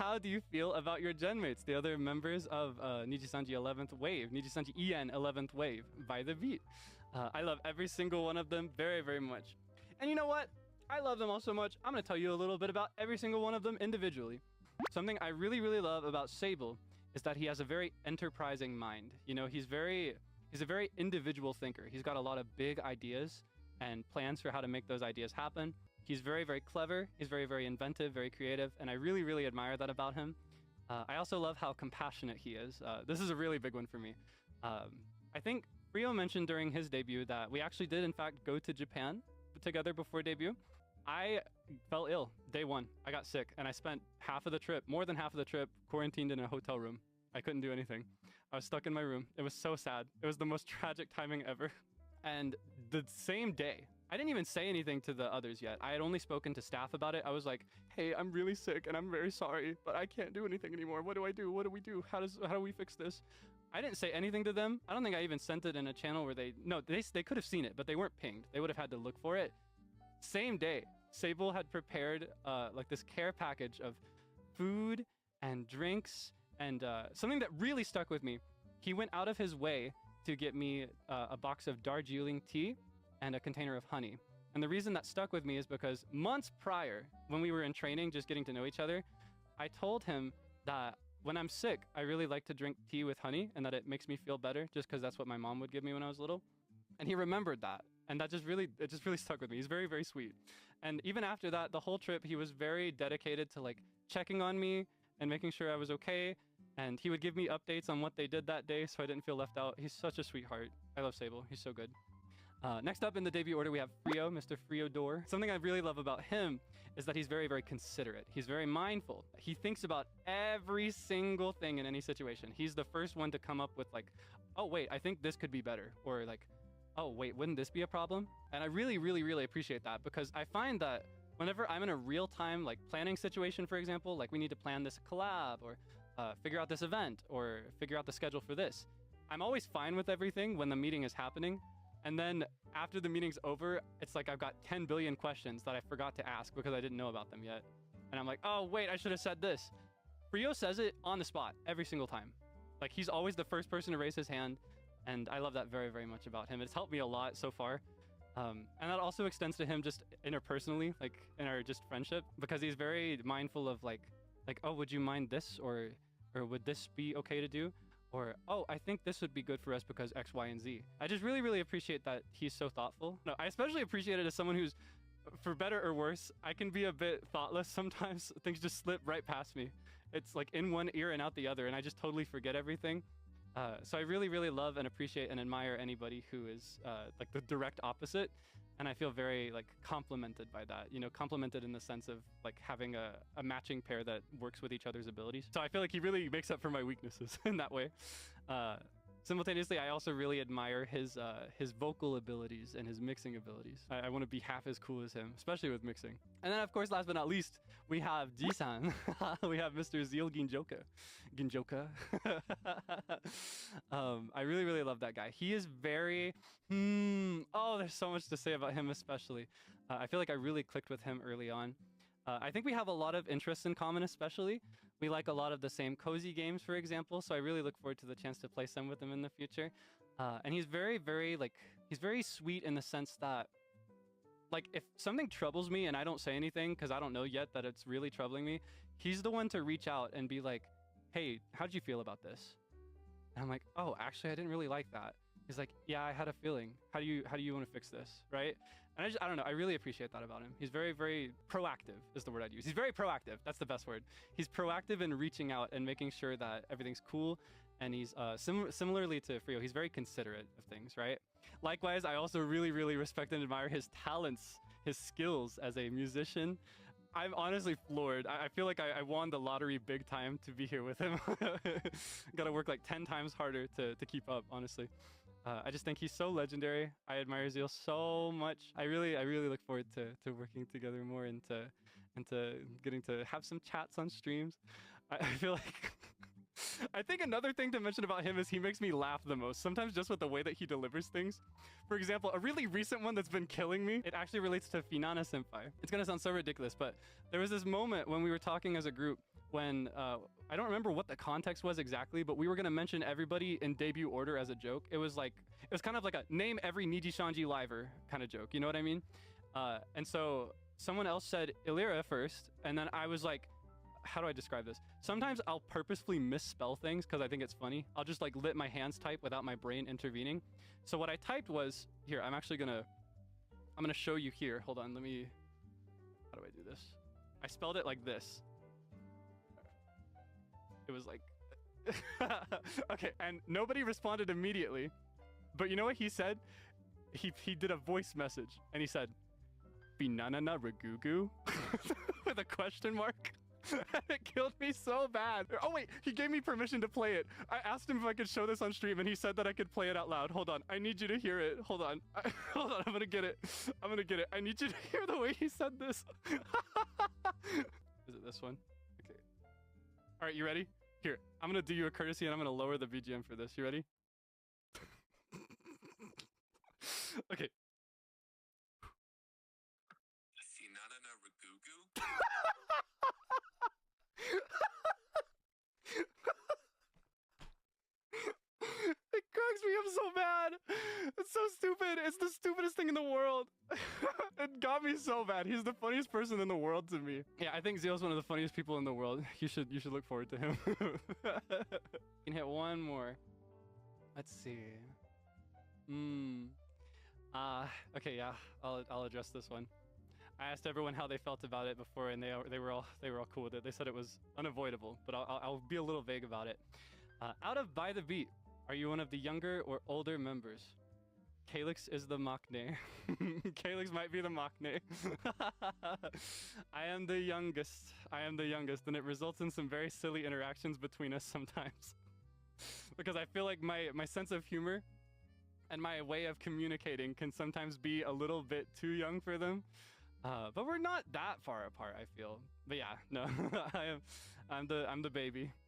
how do you feel about your genmates, the other members of Nijisanji 11th Wave, NijisanjiEn 11th Wave, by the beat? I love every single one of them very, very much. And you know what? I love them all so much, I'm going to tell you a little bit about every single one of them individually. Something I really, really love about Sable is that he has a very enterprising mind. You know, he's a very individual thinker. He's got a lot of big ideas and plans for how to make those ideas happen. He's very, very clever. He's very, very inventive, very creative, and I really, really admire that about him. I also love how compassionate he is. This is a really big one for me. I think Rio mentioned during his debut that we actually did, in fact, go to Japan together before debut. I fell ill day one. I got sick, and I spent half of the trip, more than half of the trip, quarantined in a hotel room. I couldn't do anything. I was stuck in my room. It was so sad. It was the most tragic timing ever. And the same day, I didn't even say anything to the others yet. I had only spoken to staff about it. I was like, hey, I'm really sick and I'm very sorry, but I can't do anything anymore. What do I do? What do we do? How do we fix this? I didn't say anything to them. I don't think I even sent it in a channel where they could have seen it, but they weren't pinged. They would have had to look for it. Same day, Sable had prepared like this care package of food and drinks and something that really stuck with me. He went out of his way to get me a box of Darjeeling tea and a container of honey. And the reason that stuck with me is because months prior, when we were in training, just getting to know each other, I told him that when I'm sick, I really like to drink tea with honey and that it makes me feel better just because that's what my mom would give me when I was little. And he remembered that. And it just really stuck with me. He's very, very sweet. And even after that, the whole trip, he was very dedicated to like checking on me and making sure I was okay. And he would give me updates on what they did that day so I didn't feel left out. He's such a sweetheart. I love Sable. He's so good. Next up in the debut order, we have Frio, Mr. Friodor. Something I really love about him is that he's very, very considerate. He's very mindful. He thinks about every single thing in any situation. He's the first one to come up with like, oh, wait, I think this could be better. Or like, oh, wait, wouldn't this be a problem? And I really, really, really appreciate that because I find that whenever I'm in a real-time like planning situation, for example, like we need to plan this collab or figure out this event or figure out the schedule for this, I'm always fine with everything when the meeting is happening. And then after the meeting's over, it's like I've got 10 billion questions that I forgot to ask because I didn't know about them yet. And I'm like, oh, wait, I should have said this. Frio says it on the spot every single time. Like he's always the first person to raise his hand. And I love that very, very much about him. It's helped me a lot so far. And that also extends to him just interpersonally, like in our just friendship, because he's very mindful of like, oh, would you mind this? Or would this be okay to do? Or, oh, I think this would be good for us because X, Y, and Z. I just really, really appreciate that he's so thoughtful. No, I especially appreciate it as someone who's, for better or worse, I can be a bit thoughtless sometimes. Things just slip right past me. It's like in one ear and out the other, and I just totally forget everything. So I really, really love and appreciate and admire anybody who is like the direct opposite. And I feel very like complimented by that, you know, complimented in the sense of like having a matching pair that works with each other's abilities. So I feel like he really makes up for my weaknesses in that way. Simultaneously, I also really admire his vocal abilities and his mixing abilities. I want to be half as cool as him, especially with mixing. And then, of course, last but not least, we have Jisan. We have Mr. Zeal Ginjoka. I really, really love that guy. He is very... Oh, there's so much to say about him, especially. I feel like I really clicked with him early on. I think we have a lot of interests in common, especially. We like a lot of the same cozy games, for example, so I really look forward to the chance to play some with him in the future. And he's very, very, he's very sweet in the sense that, like, if something troubles me and I don't say anything because I don't know yet that it's really troubling me, he's the one to reach out and be like, hey, how'd you feel about this? And I'm like, oh, actually, I didn't really like that. He's like, yeah, I had a feeling. How do you want to fix this, right? And I don't know. I really appreciate that about him. He's very, very proactive is the word I'd use. He's very proactive. That's the best word. He's proactive in reaching out and making sure that everything's cool. And he's similarly to Frio, he's very considerate of things, right? Likewise, I also really, really respect and admire his talents, his skills as a musician. I'm honestly floored. I feel like I won the lottery big time to be here with him. Gotta work like 10 times harder to keep up, honestly. I just think he's so legendary. I admire Zeal so much. I really look forward to working together more and to getting to have some chats on streams. I feel like I think another thing to mention about him is he makes me laugh the most, sometimes just with the way that he delivers things. For example, a really recent one that's been killing me, it actually relates to Finana Senpai. It's gonna sound so ridiculous, but there was this moment when we were talking as a group when I don't remember what the context was exactly, but we were gonna mention everybody in debut order as a joke. It was kind of like a name every Nijisanji liver kind of joke. You know what I mean? And so someone else said Illyria first, and then I was like, how do I describe this? Sometimes I'll purposefully misspell things because I think it's funny. I'll just like let my hands type without my brain intervening. So what I typed was here. I'm gonna show you here. Hold on. How do I do this? I spelled it like this. It was like, okay, and nobody responded immediately. But you know what he said? He did a voice message, and he said, "Binanana Ragugu?" with a question mark. It killed me so bad. Oh wait, he gave me permission to play it. I asked him if I could show this on stream, and he said that I could play it out loud. Hold on, I need you to hear it. Hold on, hold on. I'm gonna get it. I need you to hear the way he said this. Is it this one? Okay. All right, you ready? Here, I'm gonna do you a courtesy, and I'm gonna lower the BGM for this. You ready? Okay. It cracks me up so bad. It's so stupid. It's the stupidest thing in the world. It got me so bad. He's the funniest person in the world to me. Yeah, I think Zeal's one of the funniest people in the world. You should look forward to him. You can hit one more. Let's see. Okay, yeah. I'll address this one. I asked everyone how they felt about it before, and they were all cool with it. They said it was unavoidable, but I'll be a little vague about it. Out of By the Beat, are you one of the younger or older members? Keillik's is the maknae. Keillik's might be the maknae. I am the youngest, and it results in some very silly interactions between us sometimes. Because I feel like my sense of humor and my way of communicating can sometimes be a little bit too young for them. But we're not that far apart, I feel. But yeah, no, I'm the baby.